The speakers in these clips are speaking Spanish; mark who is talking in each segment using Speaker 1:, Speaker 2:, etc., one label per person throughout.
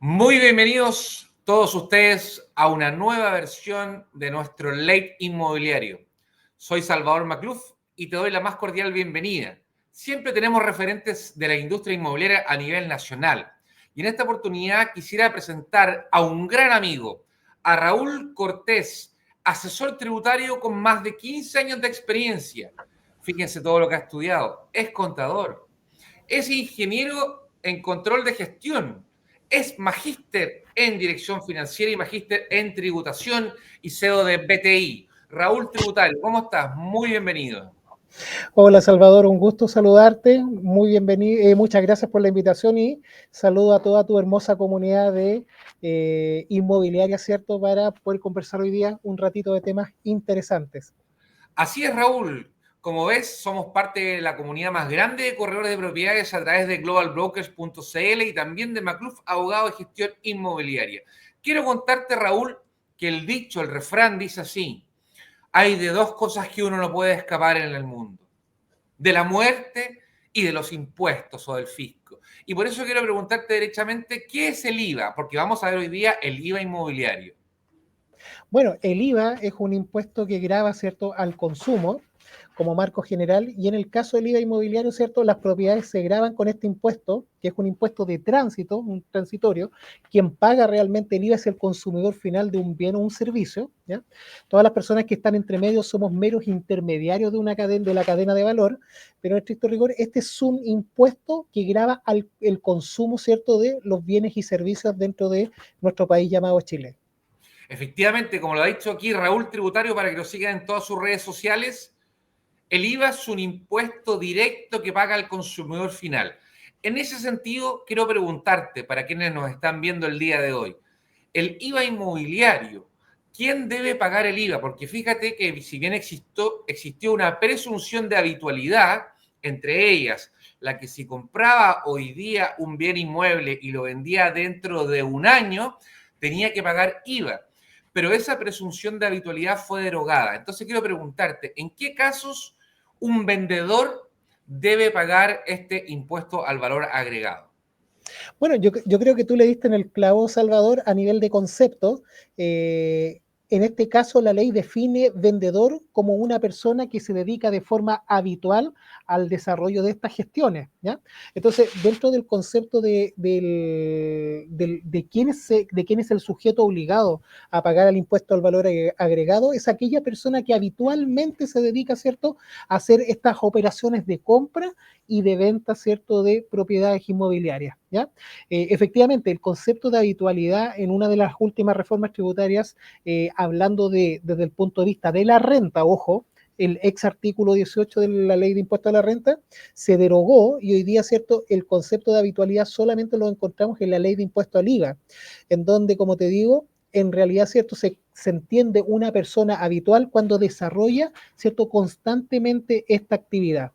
Speaker 1: Muy bienvenidos todos ustedes a una nueva versión de nuestro Late Inmobiliario. Soy Salvador Macluf y te doy la más cordial bienvenida. Siempre tenemos referentes de la industria inmobiliaria a nivel nacional. Y en esta oportunidad quisiera presentar a un gran amigo, a Raúl Cortés, asesor tributario con más de 15 años de experiencia. Fíjense todo lo que ha estudiado. Es contador, es ingeniero en control de gestión, es magíster en dirección financiera y magíster en tributación y CEO de BTI. Raúl Tributario, ¿cómo estás? Muy bienvenido.
Speaker 2: Hola Salvador, un gusto saludarte, muy bienvenido, muchas gracias por la invitación y saludo a toda tu hermosa comunidad de inmobiliaria, ¿cierto? Para poder conversar hoy día un ratito de temas interesantes.
Speaker 1: Así es, Raúl. Como ves, somos parte de la comunidad más grande de corredores de propiedades a través de globalbrokers.cl y también de Macluf, abogado de gestión inmobiliaria. Quiero contarte, Raúl, que el dicho, el refrán dice así: hay de dos cosas que uno no puede escapar en el mundo: de la muerte y de los impuestos o del fisco. Y por eso quiero preguntarte derechamente, ¿qué es el IVA? Porque vamos a ver hoy día el IVA inmobiliario.
Speaker 2: Bueno, el IVA es un impuesto que grava, ¿cierto?, al consumo como marco general, y en el caso del IVA inmobiliario, ¿cierto?, las propiedades se gravan con este impuesto, que es un impuesto de tránsito, un transitorio. Quien paga realmente el IVA es el consumidor final de un bien o un servicio, ¿ya? Todas las personas que están entre medio somos meros intermediarios de una cadena, de la cadena de valor, pero en estricto rigor este es un impuesto que grava el consumo, ¿cierto?, de los bienes y servicios dentro de nuestro país llamado Chile.
Speaker 1: Efectivamente, como lo ha dicho aquí Raúl Tributario, para que lo sigan en todas sus redes sociales, el IVA es un impuesto directo que paga el consumidor final. En ese sentido, quiero preguntarte, para quienes nos están viendo el día de hoy, el IVA inmobiliario, ¿quién debe pagar el IVA? Porque fíjate que si bien existió una presunción de habitualidad, entre ellas la que si compraba hoy día un bien inmueble y lo vendía dentro de un año, tenía que pagar IVA. Pero esa presunción de habitualidad fue derogada. Entonces quiero preguntarte, ¿en qué casos un vendedor debe pagar este impuesto al valor agregado?
Speaker 2: Bueno, yo creo que tú le diste en el clavo, Salvador, a nivel de concepto. En este caso, la ley define vendedor como una persona que se dedica de forma habitual al desarrollo de estas gestiones, ¿ya? Entonces, dentro del concepto de quién es el sujeto obligado a pagar el impuesto al valor agregado, es aquella persona que habitualmente se dedica, ¿cierto?, a hacer estas operaciones de compra y de venta, ¿cierto?, de propiedades inmobiliarias, ¿ya? Efectivamente, el concepto de habitualidad en una de las últimas reformas tributarias, hablando desde el punto de vista de la renta, ojo, el ex artículo 18 de la ley de impuesto a la renta se derogó y hoy día, ¿cierto?, el concepto de habitualidad solamente lo encontramos en la ley de impuesto al IVA, en donde, como te digo, en realidad, ¿cierto?, se entiende una persona habitual cuando desarrolla, ¿cierto?, constantemente esta actividad.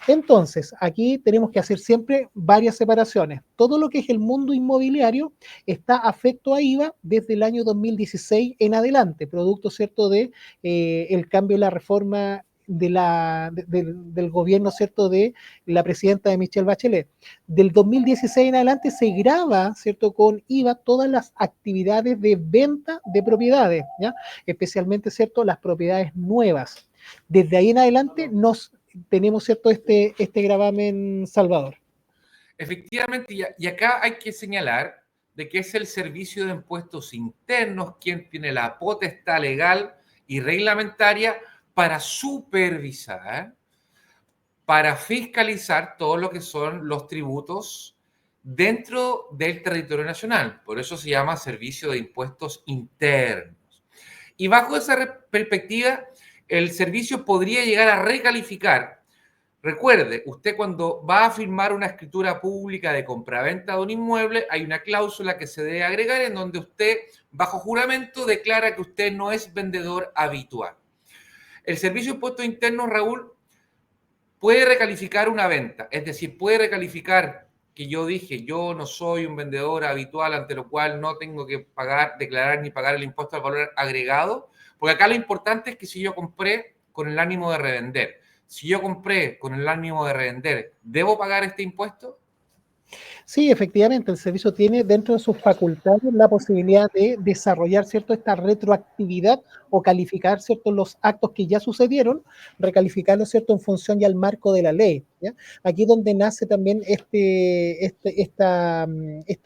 Speaker 2: Entonces, aquí tenemos que hacer siempre varias separaciones. Todo lo que es el mundo inmobiliario está afecto a IVA desde el año 2016 en adelante, producto, ¿cierto?, de el cambio de la reforma del gobierno, ¿cierto?, de la presidenta de Michelle Bachelet. Del 2016 en adelante se grava, ¿cierto?, con IVA todas las actividades de venta de propiedades, ¿ya? Especialmente, ¿cierto?, las propiedades nuevas. Desde ahí en adelante tenemos, ¿cierto?, este gravamen, Salvador.
Speaker 1: Efectivamente, y acá hay que señalar de que es el Servicio de Impuestos Internos quien tiene la potestad legal y reglamentaria para supervisar, para fiscalizar todo lo que son los tributos dentro del territorio nacional. Por eso se llama Servicio de Impuestos Internos. Y bajo esa perspectiva, el servicio podría llegar a recalificar Recuerde, usted cuando va a firmar una escritura pública de compraventa de un inmueble, hay una cláusula que se debe agregar en donde usted, bajo juramento, declara que usted no es vendedor habitual. El Servicio de Impuestos Internos, Raúl, puede recalificar una venta, es decir, puede recalificar que yo dije, yo no soy un vendedor habitual, ante lo cual no tengo que pagar, declarar ni pagar el impuesto al valor agregado, porque acá lo importante es que si yo compré con el ánimo de revender, si yo compré con el ánimo de revender, ¿debo pagar este impuesto?
Speaker 2: Sí, efectivamente, el servicio tiene dentro de sus facultades la posibilidad de desarrollar, ¿cierto?, esta retroactividad o calificar, ¿cierto?, los actos que ya sucedieron, recalificarlos, ¿cierto?, en función ya al marco de la ley, ¿ya? Aquí donde nace también esta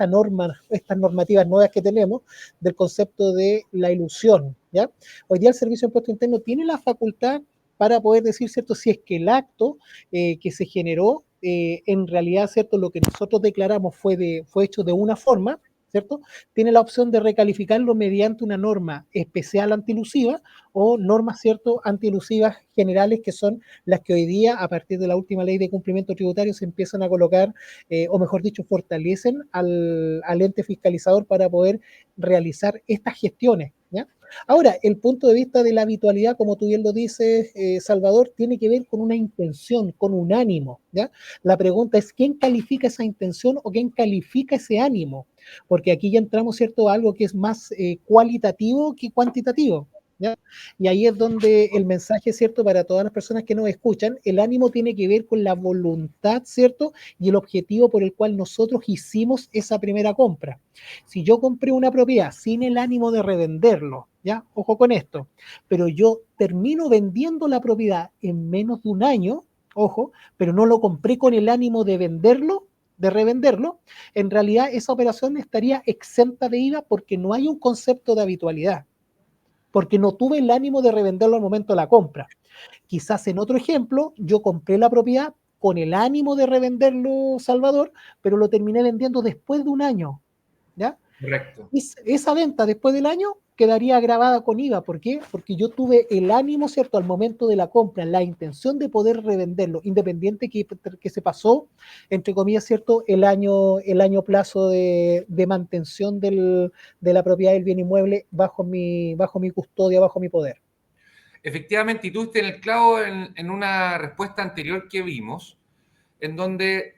Speaker 2: norma, estas normativas nuevas que tenemos del concepto de la ilusión, ¿ya? Hoy día el Servicio de Impuesto Interno tiene la facultad para poder decir, ¿cierto?, si es que el acto que se generó, en realidad, ¿cierto?, lo que nosotros declaramos fue hecho de una forma, ¿cierto? Tiene la opción de recalificarlo mediante una norma especial antilusiva o normas, ¿cierto?, antilusivas generales, que son las que hoy día, a partir de la última ley de cumplimiento tributario, se empiezan a colocar, o mejor dicho, fortalecen al ente fiscalizador para poder realizar estas gestiones, ¿ya? Ahora, el punto de vista de la habitualidad, como tú bien lo dices, Salvador, tiene que ver con una intención, con un ánimo, ¿ya? La pregunta es, ¿quién califica esa intención o quién califica ese ánimo? Porque aquí ya entramos, ¿cierto?, a algo que es más cualitativo que cuantitativo, ¿ya? Y ahí es donde el mensaje, ¿cierto?, para todas las personas que nos escuchan, el ánimo tiene que ver con la voluntad, ¿cierto?, y el objetivo por el cual nosotros hicimos esa primera compra. Si yo compré una propiedad sin el ánimo de revenderlo, ¿ya? Ojo con esto, pero yo termino vendiendo la propiedad en menos de un año, ojo, pero no lo compré con el ánimo de venderlo, de revenderlo, en realidad esa operación estaría exenta de IVA porque no hay un concepto de habitualidad, porque no tuve el ánimo de revenderlo al momento de la compra. Quizás en otro ejemplo, yo compré la propiedad con el ánimo de revenderlo, Salvador, pero lo terminé vendiendo después de un año, ¿ya?
Speaker 1: Correcto.
Speaker 2: Esa venta después del año quedaría grabada con IVA. ¿Por qué? Porque yo tuve el ánimo, ¿cierto?, al momento de la compra, la intención de poder revenderlo, independiente que se pasó, entre comillas, ¿cierto?, el año plazo de mantención de la propiedad del bien inmueble bajo mi custodia, bajo mi poder.
Speaker 1: Efectivamente, y tú estás en el clavo en una respuesta anterior que vimos, en donde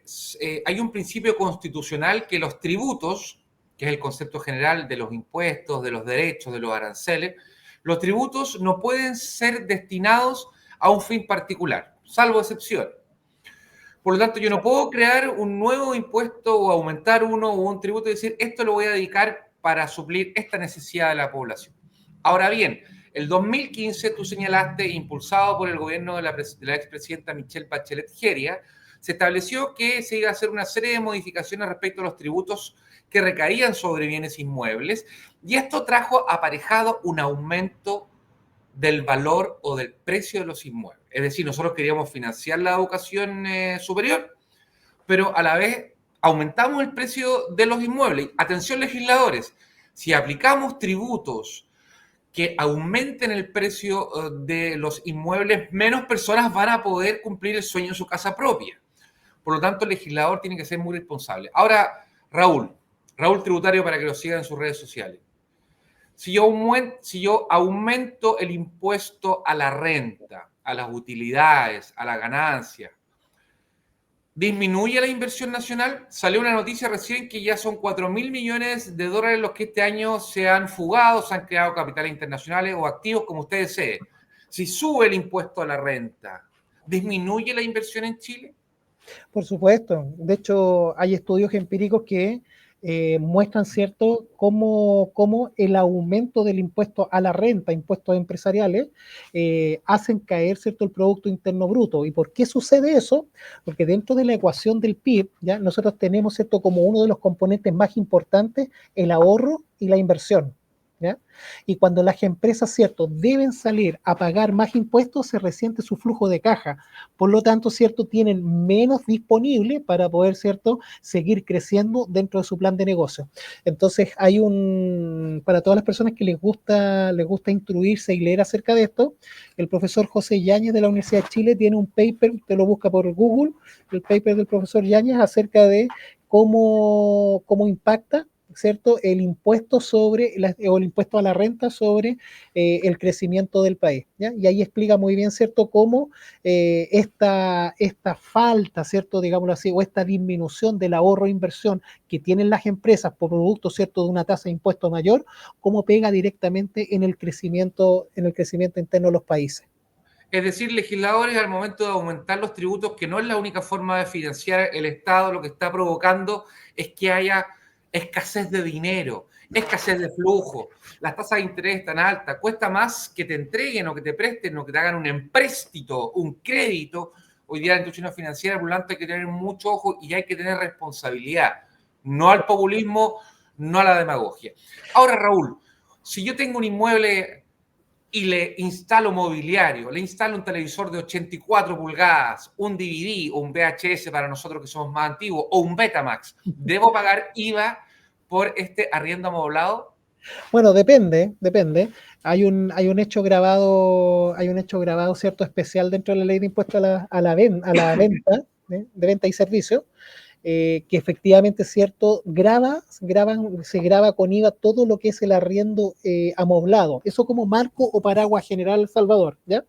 Speaker 1: hay un principio constitucional que los tributos, que es el concepto general de los impuestos, de los derechos, de los aranceles, los tributos no pueden ser destinados a un fin particular, salvo excepción. Por lo tanto, yo no puedo crear un nuevo impuesto o aumentar uno o un tributo y decir, esto lo voy a dedicar para suplir esta necesidad de la población. Ahora bien, el 2015 tú señalaste, impulsado por el gobierno de la expresidenta Michelle Bachelet Geria, se estableció que se iba a hacer una serie de modificaciones respecto a los tributos que recaían sobre bienes inmuebles, y esto trajo aparejado un aumento del valor o del precio de los inmuebles. Es decir, nosotros queríamos financiar la educación superior, pero a la vez aumentamos el precio de los inmuebles. Atención, legisladores, si aplicamos tributos que aumenten el precio de los inmuebles, menos personas van a poder cumplir el sueño de su casa propia. Por lo tanto, el legislador tiene que ser muy responsable. Ahora, Raúl Tributario, para que lo sigan en sus redes sociales. Si yo aumento el impuesto a la renta, a las utilidades, a la ganancia, ¿disminuye la inversión nacional? Salió una noticia recién que ya son 4.000 millones de dólares los que este año se han fugado, se han creado capitales internacionales o activos, como usted desee. Si sube el impuesto a la renta, ¿disminuye la inversión en Chile?
Speaker 2: Por supuesto. De hecho, hay estudios empíricos que muestran, ¿cierto?, cómo el aumento del impuesto a la renta, impuestos empresariales, hacen caer, ¿cierto?, el Producto Interno Bruto. ¿Y por qué sucede eso? Porque dentro de la ecuación del PIB, ¿ya?, nosotros tenemos, ¿cierto?, como uno de los componentes más importantes el ahorro y la inversión, ¿ya? Y cuando las empresas, ¿cierto?, deben salir a pagar más impuestos, se resiente su flujo de caja. Por lo tanto, ¿cierto?, tienen menos disponible para poder, ¿cierto?, seguir creciendo dentro de su plan de negocio. Entonces, para todas las personas que les gusta instruirse y leer acerca de esto, el profesor José Yáñez de la Universidad de Chile tiene un paper, te lo busca por Google, el paper del profesor Yáñez acerca de cómo impacta, ¿cierto?, el impuesto o el impuesto a la renta sobre el crecimiento del país, ¿ya? Y ahí explica muy bien, ¿cierto?, cómo esta falta, ¿cierto?, digámoslo así, o esta disminución del ahorro e inversión que tienen las empresas por producto, ¿cierto?, de una tasa de impuesto mayor, cómo pega directamente en el crecimiento interno de los países.
Speaker 1: Es decir, legisladores al momento de aumentar los tributos, que no es la única forma de financiar el Estado, lo que está provocando es que haya escasez de dinero, escasez de flujo, las tasas de interés tan altas, cuesta más que te entreguen o que te presten o que te hagan un empréstito, un crédito. Hoy día en la institución financiera, por lo tanto, hay que tener mucho ojo y hay que tener responsabilidad, no al populismo, no a la demagogia. Ahora, Raúl, si yo tengo un inmueble y le instalo mobiliario, le instalo un televisor de 84 pulgadas, un DVD o un VHS para nosotros que somos más antiguos, o un Betamax, ¿debo pagar IVA por este arriendo amoblado?
Speaker 2: Bueno, depende. Hay un hecho grabado, ¿cierto?, especial dentro de la ley de impuestos a la venta, de venta y servicios, que efectivamente es cierto, se graba con IVA todo lo que es el arriendo amoblado. Eso como marco o paraguas general, Salvador, ¿ya?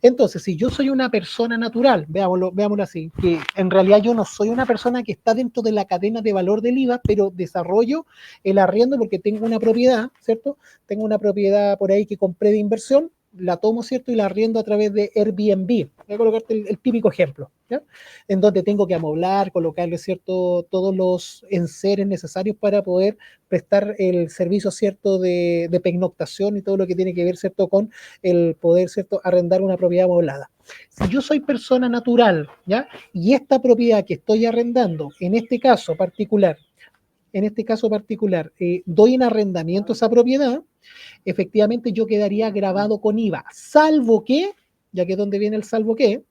Speaker 2: Entonces, si yo soy una persona natural, veámoslo así, que en realidad yo no soy una persona que está dentro de la cadena de valor del IVA, pero desarrollo el arriendo porque tengo una propiedad, ¿cierto? Tengo una propiedad por ahí que compré de inversión, la tomo, ¿cierto? Y la arriendo a través de Airbnb. Voy a colocarte el típico ejemplo, ¿ya? En donde tengo que amoblar, colocarle, ¿cierto?, todos los enseres necesarios para poder prestar el servicio, ¿cierto?, de pernoctación y todo lo que tiene que ver, ¿cierto?, con el poder, ¿cierto?, arrendar una propiedad amoblada. Si yo soy persona natural, ¿ya?, y esta propiedad que estoy arrendando, en este caso particular, doy en arrendamiento esa propiedad, efectivamente yo quedaría grabado con IVA, salvo que, ya que es donde viene el salvo que,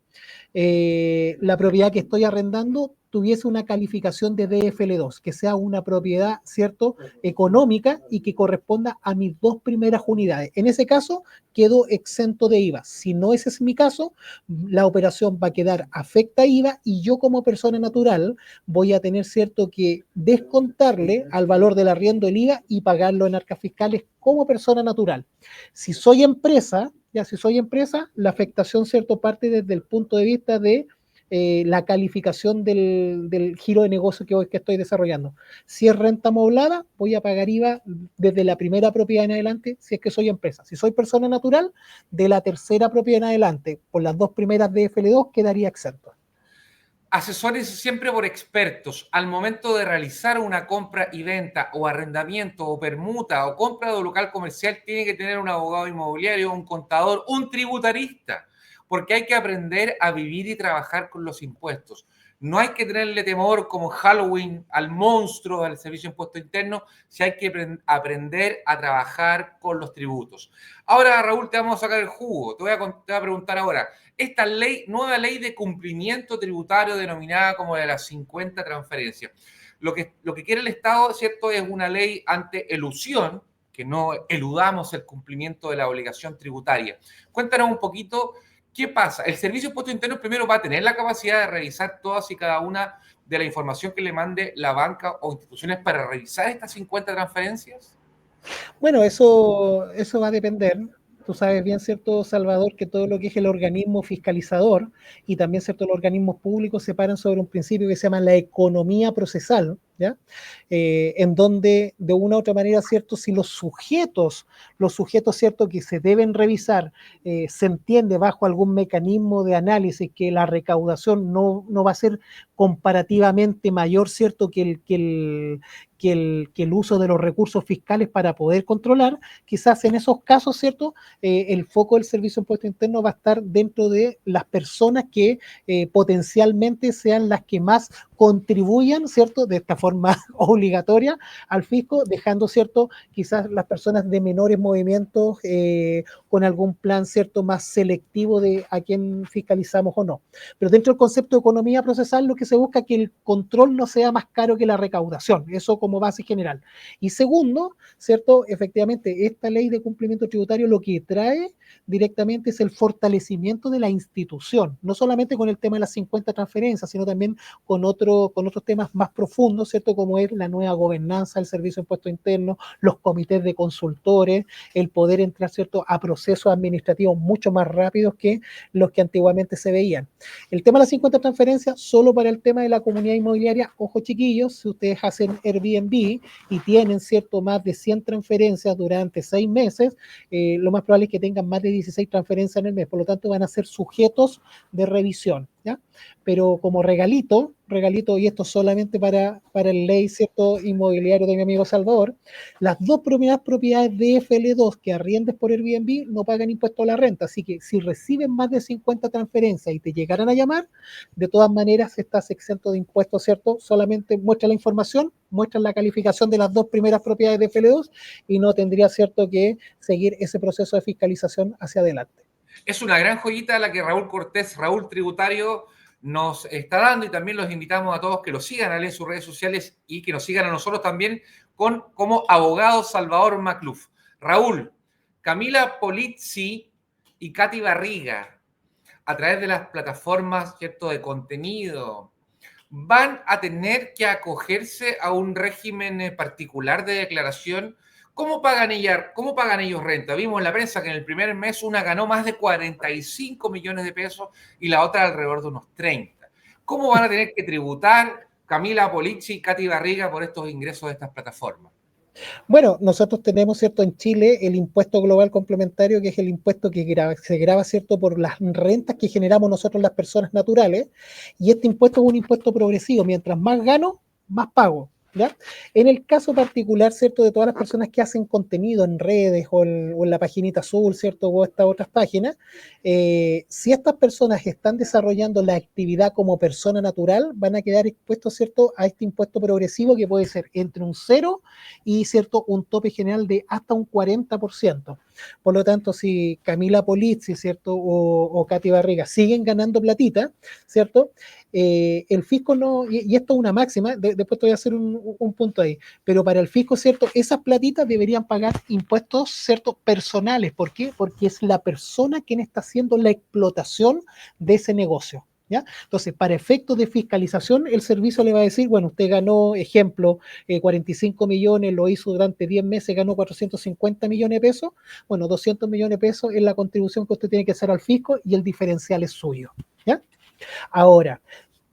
Speaker 2: la propiedad que estoy arrendando tuviese una calificación de DFL2, que sea una propiedad, ¿cierto?, económica y que corresponda a mis dos primeras unidades. En ese caso, quedo exento de IVA. Si no ese es mi caso, la operación va a quedar afecta a IVA y yo como persona natural voy a tener, ¿cierto?, que descontarle al valor del arriendo el IVA y pagarlo en arcas fiscales como persona natural. Si soy empresa, la afectación, ¿cierto?, parte desde el punto de vista de la calificación del giro de negocio que estoy desarrollando. Si es renta amoblada, voy a pagar IVA desde la primera propiedad en adelante, si es que soy empresa. Si soy persona natural, de la tercera propiedad en adelante, por las dos primeras de FL2 quedaría exento.
Speaker 1: Asesores siempre por expertos. Al momento de realizar una compra y venta o arrendamiento o permuta o compra de un local comercial, tiene que tener un abogado inmobiliario, un contador, un tributarista, porque hay que aprender a vivir y trabajar con los impuestos. No hay que tenerle temor como Halloween al monstruo del Servicio de Impuesto Interno, si hay que aprender a trabajar con los tributos. Ahora, Raúl, te vamos a sacar el jugo. Te voy a preguntar ahora, esta nueva ley de cumplimiento tributario denominada como de las 50 transferencias. Lo que quiere el Estado, ¿cierto?, es una ley ante elusión, que no eludamos el cumplimiento de la obligación tributaria. Cuéntanos un poquito qué pasa. El Servicio de Impuestos Internos primero va a tener la capacidad de revisar todas y cada una de la información que le mande la banca o instituciones para revisar estas 50 transferencias.
Speaker 2: Bueno, eso va a depender. Tú sabes bien, ¿cierto, Salvador?, que todo lo que es el organismo fiscalizador y también, ¿cierto?, los organismos públicos se paran sobre un principio que se llama la economía procesal, ¿ya? En donde, de una u otra manera, ¿cierto?, si los sujetos, ¿cierto?, que se deben revisar, se entiende bajo algún mecanismo de análisis que la recaudación no va a ser comparativamente mayor, ¿cierto?, que el uso de los recursos fiscales para poder controlar, quizás en esos casos, ¿cierto? El foco del Servicio de Impuesto Interno va a estar dentro de las personas que potencialmente sean las que más contribuyan, ¿cierto? De esta forma obligatoria al fisco, dejando, ¿cierto? Quizás las personas de menores movimientos con algún plan, ¿cierto? Más selectivo de a quién fiscalizamos o no. Pero dentro del concepto de economía procesal, lo que se busca es que el control no sea más caro que la recaudación, eso como base general. Y segundo, ¿cierto? Efectivamente, esta ley de cumplimiento tributario lo que trae directamente es el fortalecimiento de la institución, no solamente con el tema de las 50 transferencias, sino también con otros temas más profundos, ¿cierto? Como es la nueva gobernanza del Servicio de Impuesto Interno, los comités de consultores, el poder entrar, ¿cierto?, a procesos administrativos mucho más rápidos que los que antiguamente se veían. El tema de las 50 transferencias, solo para el tema de la comunidad inmobiliaria, ojo chiquillos, si ustedes hacen Airbnb y tienen, ¿cierto?, más de 100 transferencias durante 6 meses, lo más probable es que tengan más de 16 transferencias en el mes, por lo tanto van a ser sujetos de revisión, ¿ya? Pero como regalito, y esto solamente para el ley, ¿cierto?, inmobiliario de mi amigo Salvador, las dos primeras propiedades de FL2 que arriendes por Airbnb no pagan impuesto a la renta, así que si reciben más de 50 transferencias y te llegaran a llamar, de todas maneras estás exento de impuestos, ¿cierto? Solamente muestra la información, muestra la calificación de las dos primeras propiedades de FL2 y no tendría, ¿cierto?, que seguir ese proceso de fiscalización hacia adelante.
Speaker 1: Es una gran joyita la que Raúl Cortés, Raúl Tributario, nos está dando, y también los invitamos a todos que lo sigan a él en sus redes sociales y que nos sigan a nosotros también como abogado Salvador Macluf. Raúl, Camila Polizzi y Katy Barriga, a través de las plataformas, ¿cierto?, de contenido, van a tener que acogerse a un régimen particular de declaración. ¿Cómo pagan ellos renta? Vimos en la prensa que en el primer mes una ganó más de 45 millones de pesos y la otra alrededor de unos 30. ¿Cómo van a tener que tributar Camila Polizzi y Katy Barriga por estos ingresos de estas plataformas?
Speaker 2: Bueno, nosotros tenemos, ¿cierto?, en Chile el impuesto global complementario, que es el impuesto que se grava, ¿cierto?, por las rentas que generamos nosotros las personas naturales, y este impuesto es un impuesto progresivo, mientras más gano, más pago. ¿Ya? En el caso particular, ¿cierto?, de todas las personas que hacen contenido en redes o en la paginita azul, ¿cierto?, o estas otras páginas, si estas personas están desarrollando la actividad como persona natural, van a quedar expuestos, ¿cierto?, a este impuesto progresivo que puede ser entre un 0 y, ¿cierto?, un tope general de hasta un 40%. Por lo tanto, si Camila Polizzi, ¿cierto?, o Katy Barriga siguen ganando platita, ¿cierto?, el fisco no, y esto es una máxima, después te voy a hacer un punto ahí, pero para el fisco, ¿cierto?, esas platitas deberían pagar impuestos, ¿cierto?, personales. ¿Por qué? Porque es la persona quien está haciendo la explotación de ese negocio. ¿Ya? Entonces, para efectos de fiscalización, el servicio le va a decir, bueno, usted ganó, ejemplo, 45 millones, lo hizo durante 10 meses, ganó 450 millones de pesos, bueno, 200 millones de pesos es la contribución que usted tiene que hacer al fisco y el diferencial es suyo. ¿Ya? Ahora,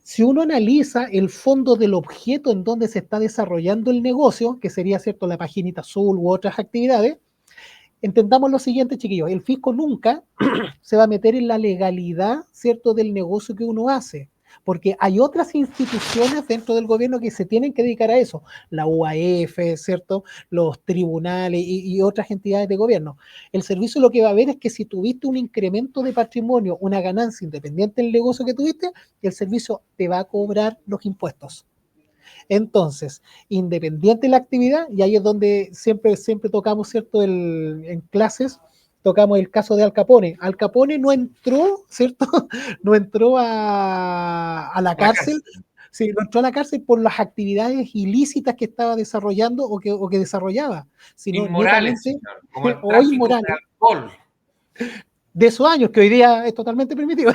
Speaker 2: si uno analiza el fondo del objeto en donde se está desarrollando el negocio, que sería, ¿cierto?, la paginita azul u otras actividades, entendamos lo siguiente, chiquillos, el fisco nunca se va a meter en la legalidad, ¿cierto?, del negocio que uno hace, porque hay otras instituciones dentro del gobierno que se tienen que dedicar a eso, la UAF, ¿cierto?, los tribunales y otras entidades de gobierno. El servicio lo que va a ver es que si tuviste un incremento de patrimonio, una ganancia independiente del negocio que tuviste, el servicio te va a cobrar los impuestos. Entonces, independiente de la actividad, y ahí es donde siempre tocamos, ¿cierto?, en clases, tocamos el caso de Al Capone. Al Capone no entró, ¿cierto? No entró a la
Speaker 1: A la
Speaker 2: cárcel,
Speaker 1: cárcel.
Speaker 2: sí, no entró a la cárcel por las actividades ilícitas que estaba desarrollando o que desarrollaba, sino
Speaker 1: Inmorales,
Speaker 2: netamente
Speaker 1: señor, como el
Speaker 2: o
Speaker 1: tráfico de
Speaker 2: inmorales
Speaker 1: alcohol.
Speaker 2: de esos años, que hoy día es totalmente permitido.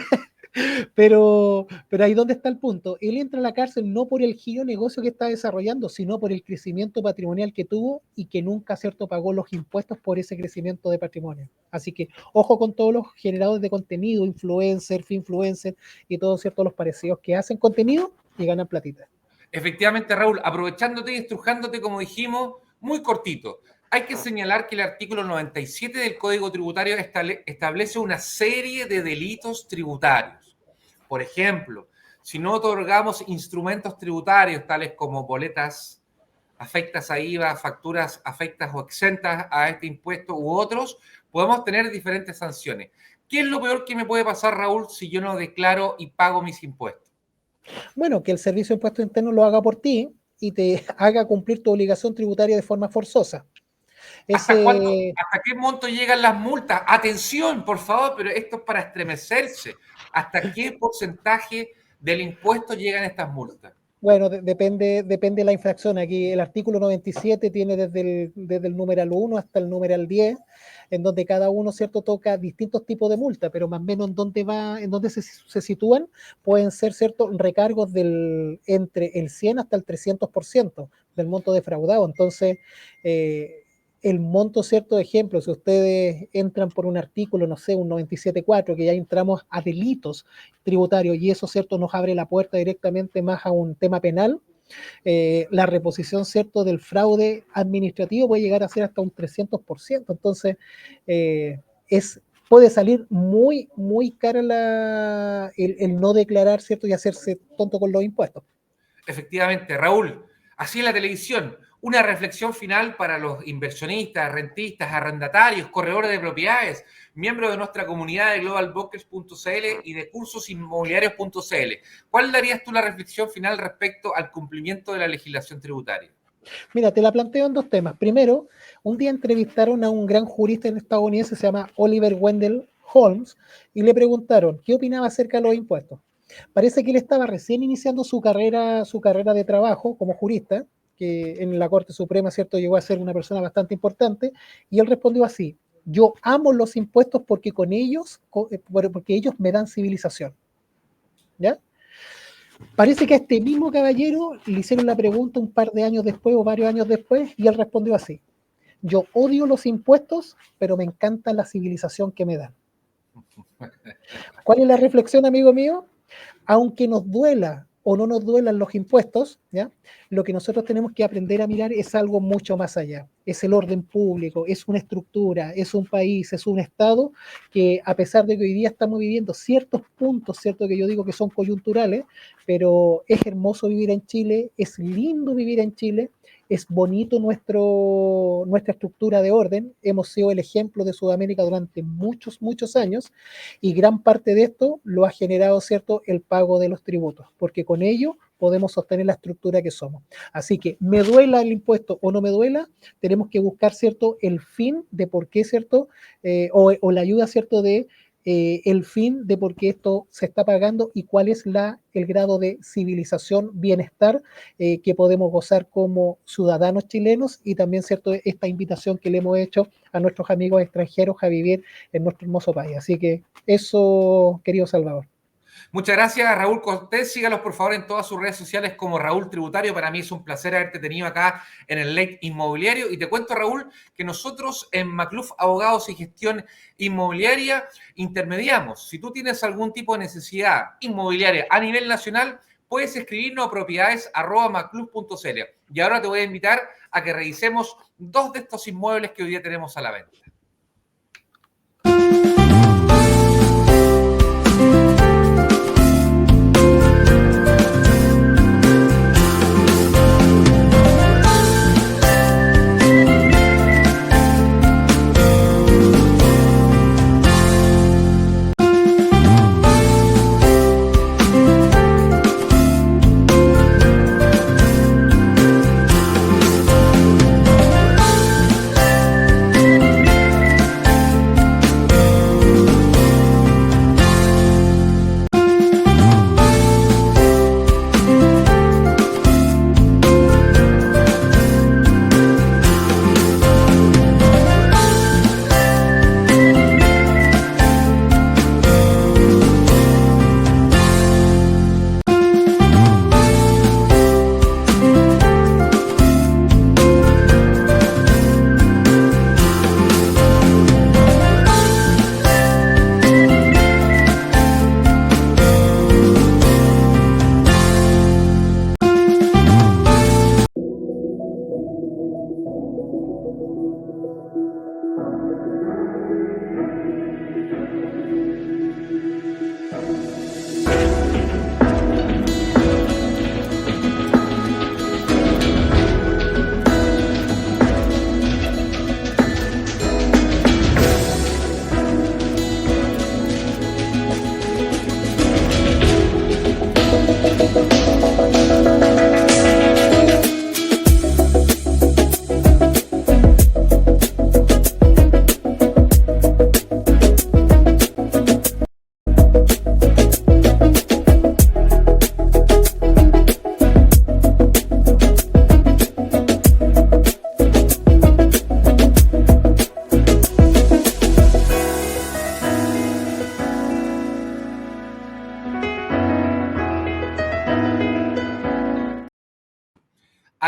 Speaker 2: Pero ahí donde está el punto. Él entra a la cárcel no por el giro negocio que está desarrollando, sino por el crecimiento patrimonial que tuvo y que nunca, ¿cierto?, pagó los impuestos por ese crecimiento de patrimonio. Así que ojo con todos los generadores de contenido, influencer, finfluencer y todos, ¿cierto?, los parecidos que hacen contenido y ganan platita.
Speaker 1: Efectivamente, Raúl, aprovechándote y estrujándote, como dijimos, muy cortito. Hay que señalar que el artículo 97 del Código Tributario establece una serie de delitos tributarios. Por ejemplo, si no otorgamos instrumentos tributarios tales como boletas afectas a IVA, facturas afectas o exentas a este impuesto u otros, podemos tener diferentes sanciones. ¿Qué es lo peor que me puede pasar, Raúl, si yo no declaro y pago mis impuestos?
Speaker 2: Bueno, que el Servicio de Impuestos Internos lo haga por ti y te haga cumplir tu obligación tributaria de forma forzosa.
Speaker 1: ¿Hasta cuánto,
Speaker 2: Ese,
Speaker 1: hasta qué monto llegan las multas? Atención, por favor, pero esto es para estremecerse. ¿Hasta qué porcentaje del impuesto llegan estas multas?
Speaker 2: bueno, depende de la infracción. Aquí el artículo 97 tiene desde el numeral 1 hasta el numeral 10, en donde cada uno, ¿cierto?, toca distintos tipos de multa, pero más o menos en dónde se sitúan, pueden ser, ¿cierto?, recargos entre el 100 hasta el 300% del monto defraudado. Entonces, el monto, ¿cierto? Ejemplo, si ustedes entran por un artículo, no sé, un 97.4, que ya entramos a delitos tributarios y eso, ¿cierto?, nos abre la puerta directamente más a un tema penal. La reposición, ¿cierto?, del fraude administrativo puede llegar a ser hasta un 300%. Entonces, puede salir muy, muy cara el no declarar, ¿cierto?, y hacerse tonto con los impuestos.
Speaker 1: Efectivamente, Raúl, así es la televisión. Una reflexión final para los inversionistas, rentistas, arrendatarios, corredores de propiedades, miembros de nuestra comunidad de globalbrokers.cl y de cursosinmobiliarios.cl. ¿Cuál darías tú la reflexión final respecto al cumplimiento de la legislación tributaria?
Speaker 2: Mira, te la planteo en dos temas. Primero, un día entrevistaron a un gran jurista estadounidense, se llama Oliver Wendell Holmes, y le preguntaron qué opinaba acerca de los impuestos. Parece que él estaba recién iniciando su carrera de trabajo como jurista, que en la Corte Suprema, ¿cierto?, llegó a ser una persona bastante importante, y él respondió así: yo amo los impuestos porque porque ellos me dan civilización. ¿Ya? Parece que a este mismo caballero le hicieron la pregunta un par de años después o varios años después, y él respondió así: yo odio los impuestos, pero me encanta la civilización que me dan. ¿Cuál es la reflexión, amigo mío? Aunque nos duela o no nos duelan los impuestos, ¿ya?, lo que nosotros tenemos que aprender a mirar es algo mucho más allá. Es el orden público, es una estructura, es un país, es un Estado que, a pesar de que hoy día estamos viviendo ciertos puntos, ¿cierto?, que yo digo que son coyunturales, pero es hermoso vivir en Chile, es lindo vivir en Chile, es bonito nuestra estructura de orden. Hemos sido el ejemplo de Sudamérica durante muchos, muchos años, y gran parte de esto lo ha generado, ¿cierto?, el pago de los tributos, porque con ello podemos sostener la estructura que somos. Así que, me duela el impuesto o no me duela, tenemos que buscar, ¿cierto?, el fin de por qué, ¿cierto?, o la ayuda, ¿cierto?, de el fin de por qué esto se está pagando y cuál es el grado de civilización, bienestar que podemos gozar como ciudadanos chilenos, y también, ¿cierto?, esta invitación que le hemos hecho a nuestros amigos extranjeros a vivir en nuestro hermoso país. Así que eso, querido Salvador.
Speaker 1: Muchas gracias, Raúl Cortés. Sígalos, por favor, en todas sus redes sociales como Raúl Tributario. Para mí es un placer haberte tenido acá en el Late Inmobiliario. Y te cuento, Raúl, que nosotros en Macluf Abogados y Gestión Inmobiliaria intermediamos. Si tú tienes algún tipo de necesidad inmobiliaria a nivel nacional, puedes escribirnos a propiedades@macluf.cl. Y ahora te voy a invitar a que revisemos dos de estos inmuebles que hoy día tenemos a la venta.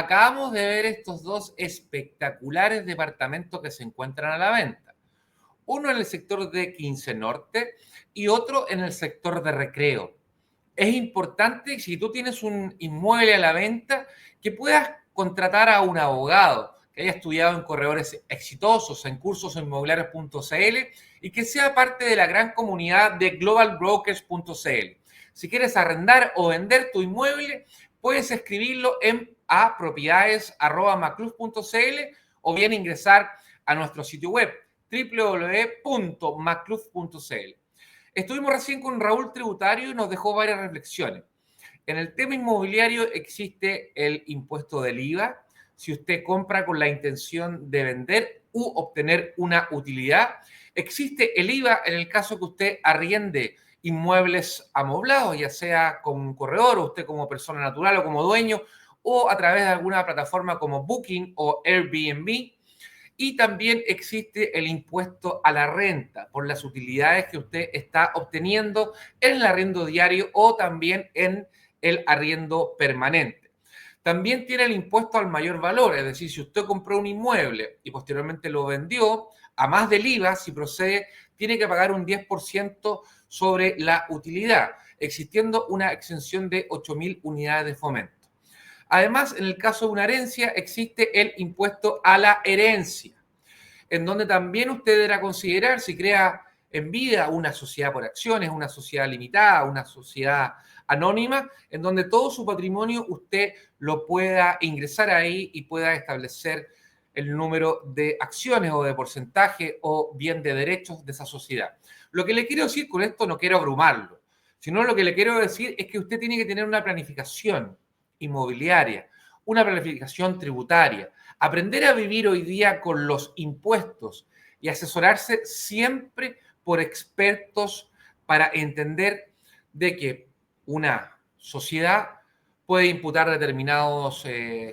Speaker 1: acabamos de ver estos dos espectaculares departamentos que se encuentran a la venta. Uno en el sector de 15 Norte y otro en el sector de Recreo. Es importante, si tú tienes un inmueble a la venta, que puedas contratar a un abogado que haya estudiado en corredores exitosos, en cursosinmobiliarios.cl y que sea parte de la gran comunidad de globalbrokers.cl. Si quieres arrendar o vender tu inmueble, puedes escribirlo a propiedades@macluf.cl o bien ingresar a nuestro sitio web www.macluf.cl. Estuvimos recién con Raúl Tributario y nos dejó varias reflexiones. En el tema inmobiliario existe el impuesto del IVA. Si usted compra con la intención de vender u obtener una utilidad, existe el IVA en el caso que usted arriende inmuebles amoblados, ya sea como un corredor, o usted como persona natural o como dueño, o a través de alguna plataforma como Booking o Airbnb. Y también existe el impuesto a la renta por las utilidades que usted está obteniendo en el arriendo diario o también en el arriendo permanente. También tiene el impuesto al mayor valor, es decir, si usted compró un inmueble y posteriormente lo vendió, a más del IVA, si procede, tiene que pagar un 10% sobre la utilidad, existiendo una exención de 8.000 unidades de fomento. Además, en el caso de una herencia, existe el impuesto a la herencia, en donde también usted deberá considerar si crea en vida una sociedad por acciones, una sociedad limitada, una sociedad anónima, en donde todo su patrimonio usted lo pueda ingresar ahí y pueda establecer el número de acciones o de porcentaje o bien de derechos de esa sociedad. Lo que le quiero decir con esto, no quiero abrumarlo, sino lo que le quiero decir es que usted tiene que tener una planificación inmobiliaria, una planificación tributaria, aprender a vivir hoy día con los impuestos y asesorarse siempre por expertos para entender de que una sociedad puede imputar determinados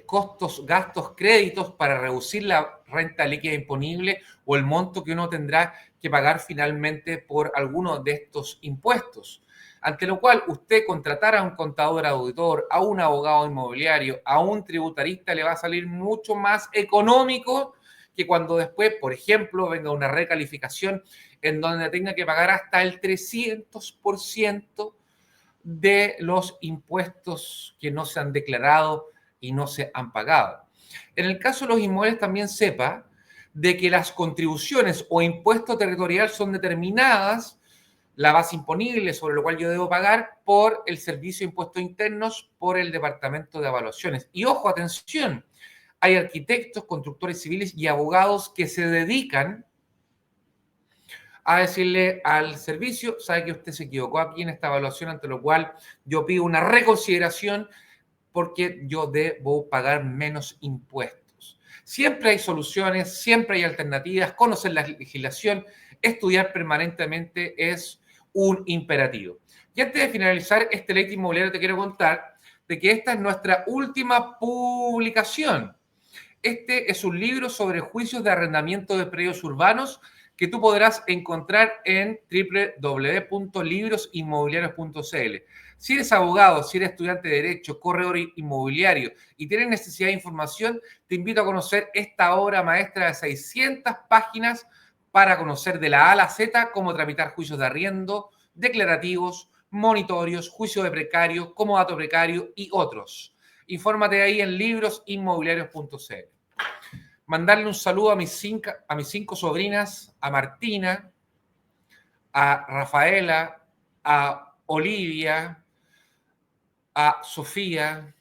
Speaker 1: costos, gastos, créditos para reducir la renta líquida imponible o el monto que uno tendrá que pagar finalmente por alguno de estos impuestos. Ante lo cual usted contratar a un contador auditor, a un abogado inmobiliario, a un tributarista le va a salir mucho más económico que cuando después, por ejemplo, venga una recalificación en donde tenga que pagar hasta el 300% de los impuestos que no se han declarado y no se han pagado. En el caso de los inmuebles también sepa de que las contribuciones o impuestos territoriales son determinadas, la base imponible sobre lo cual yo debo pagar por el Servicio de Impuestos Internos, por el Departamento de Evaluaciones. Y ojo, atención, hay arquitectos, constructores civiles y abogados que se dedican a decirle al servicio, sabe que usted se equivocó aquí en esta evaluación, ante lo cual yo pido una reconsideración porque yo debo pagar menos impuestos. Siempre hay soluciones, siempre hay alternativas, conocer la legislación, estudiar permanentemente es un imperativo. Y antes de finalizar este Ley Inmobiliario, te quiero contar de que esta es nuestra última publicación. Este es un libro sobre juicios de arrendamiento de predios urbanos que tú podrás encontrar en www.librosinmobiliarios.cl. Si eres abogado, si eres estudiante de Derecho, corredor inmobiliario y tienes necesidad de información, te invito a conocer esta obra maestra de 600 páginas para conocer de la A a la Z cómo tramitar juicios de arriendo, declarativos, monitorios, juicio de precario, comodato precario y otros. Infórmate ahí en librosinmobiliarios.cl. Mandarle un saludo a mis cinco sobrinas, a Martina, a Rafaela, a Olivia, a Sofía,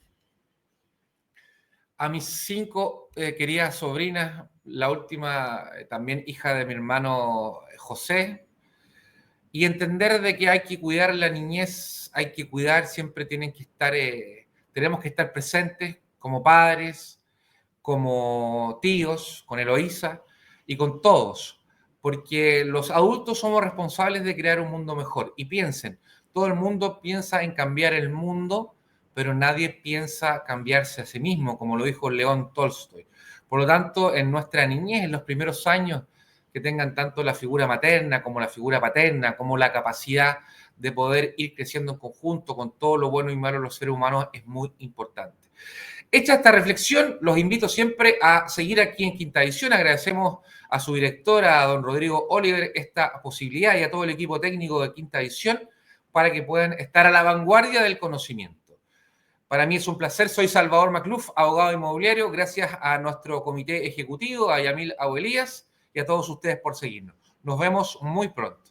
Speaker 1: a mis 5 queridas sobrinas, la última también hija de mi hermano José, y entender de que hay que cuidar la niñez, hay que cuidar, siempre tenemos que estar presentes como padres, como tíos, con Eloísa y con todos, porque los adultos somos responsables de crear un mundo mejor. Y piensen, todo el mundo piensa en cambiar el mundo, pero nadie piensa cambiarse a sí mismo, como lo dijo León Tolstoy. Por lo tanto, en nuestra niñez, en los primeros años, que tengan tanto la figura materna como la figura paterna, como la capacidad de poder ir creciendo en conjunto con todo lo bueno y malo de los seres humanos es muy importante. Hecha esta reflexión, los invito siempre a seguir aquí en Quinta Edición. Agradecemos a su directora, a don Rodrigo Oliver, esta posibilidad y a todo el equipo técnico de Quinta Edición para que puedan estar a la vanguardia del conocimiento. Para mí es un placer. Soy Salvador Macluf, abogado inmobiliario. Gracias a nuestro comité ejecutivo, a Yamil Abuelías y a todos ustedes por seguirnos. Nos vemos muy pronto.